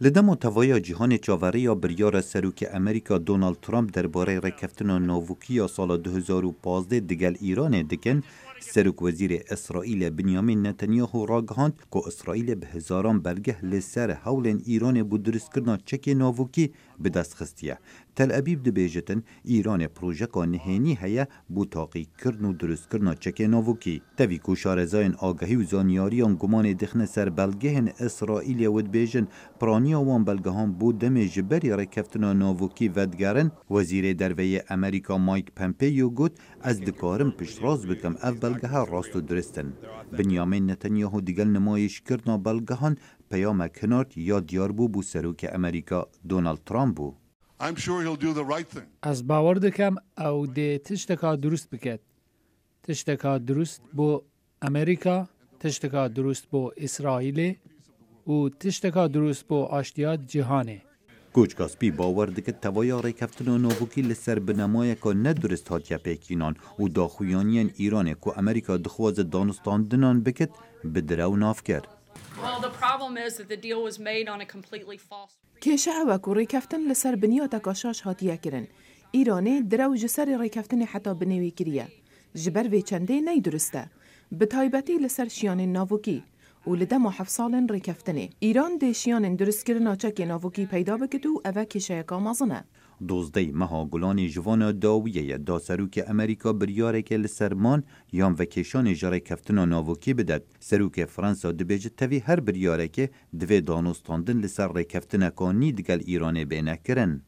لدم توایا جهان چاوره یا بریار سروک امریکا دونالد ترامپ درباره رکفتن ناوکی سال 2015 دگل ایران دکن، سروک وزیر اسرائیل بنیامین نتانیاهو راگهاند که اسرائیل به هزاران بلگه لسر حول ایران بود درست کرنا چک ناوکی به دست خستیه. تل ابیب دبیجتن ایران پروژه نهینی هیا بو تاقی کرن و درست کرنا چک ناوکی. تاوی کو شارزاین آگهی و زانیاریان گمان دخن سر بلگهن اسرائیل ود بیجن پرانی وان بلگهان بود دم جبری رکفتنا ناوکی ودگرن. وزیر دروی امریکا مایک پمپیو گوت از دکارم پشت راز بکم اف بلگه راست و درستن. بنیامین نتانیاهو دیگل نمایش کرنا بلگهان پیام کنارد یا دیار بو سروک امریکا دونالد ترامپ بو. از باور دکم او ده تشتکا درست بکد. تشتکا درست بو امریکا، تشتکا درست بو اسرائیل و تشتکا درست بو آشتیات جهانه. کوچ کاسپی باور دکت توایا ریکفتن ناوکی لسر بنمایه که ندرست هاتیا پیکینان و داخویانین ایرانه که امریکا دخواز دانستاندنان بکت بدرو ناف کرد. کیشه اوه که ریکفتن لسر بنیاتا کاشاش هاتیه کرن. ایرانه درو جسر ریکفتن حتی بنوی کریه. جبر وی چنده نی درسته. به تایبتی لسر شیان ناوکی. و لدم 7 سال ریکفتنه. ایران ده شیان درست کرنا چک ناوکی پیدا بکد و اوه کیشه که مازنه. دوزده مها گلان جوان داویه دا سروک امریکا بریاره که لسرمان یام وکیشان جاره کفتنا ناوکی بدد. سروک فرانسا دبیجه تاوی هر بریاره که دوی دانستاندن لسر ریکفتنا کانی دگل ایرانه بینه کرن.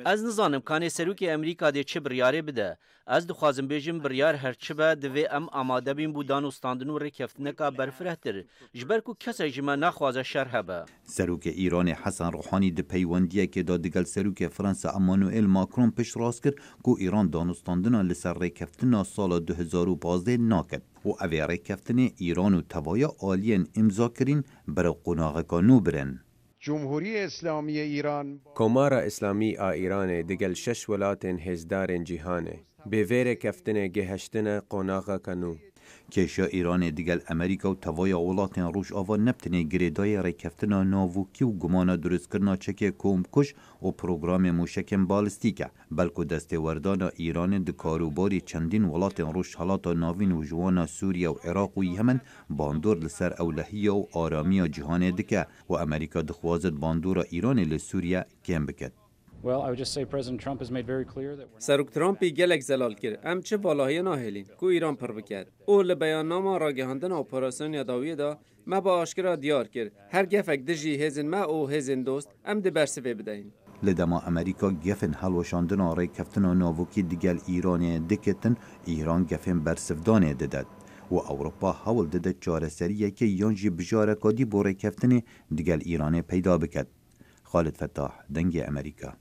از نزانم کانی سروک امریکا ده چه بریاره بده. از دخوازم بیجم بریار هرچه به دوی آماده بین بودان و ستاندن و ریکفتنکا برفرهتر. جبر کو کسی جمع نخوازه شرح به. سروک ایران حسن روحانی ده پیوندیه که دا دگل سروک فرانسا امانوئل ماکرون پشت راست کرد که ایران دانستاندن لسر ریکفتنا سال 2015 ناکد. و اوی ریکفتن ایران و توایا آلین امضا کرین برای قناغکانو برن. جمهوری اسلامی ایران کمار اسلامی ایران دگل 6 ولاتن هزدار جهانه به ویر کفتن گهشتن قناغ کنو کشا ایران دیگل امریکا و توایا ولاتن روش آوا نبتنه گریدای ریکفتنا ناوکی و گمانا درست کرنا چک کومکش و پروگرام موشکم بالستیکه بلکو دست وردانا ایران دکاروباری چندین ولاتن روش حالاتا ناوین و جوانا سوریا و عراق و یمن باندور لسر اولهی و آرامی جهان دکه و امریکا دخوازد باندور ایران لسوریا کم بکد. سروک ترامپی گلک زلال کرد. ام چه والهی ناهلین کو ایران پر بکرد. او لبیاننامه راگهاندن اپراسیون یاداوی دا ما با آشکرا دیار کرد. هر گفک دجی هزن ما او هزن دوست ام ده برسوی بدهین. لدما امریکا گفن حلوشاندن آره کفتن ناوکی دیگل ایران دکتن ایران گفن برسفدانه ددد. و اروپا حول دده چاره سریه که یانجی بجاره کادی بوره کفتن دیگل ایران پیدا بکد. خالد فتاح دنگ امریکا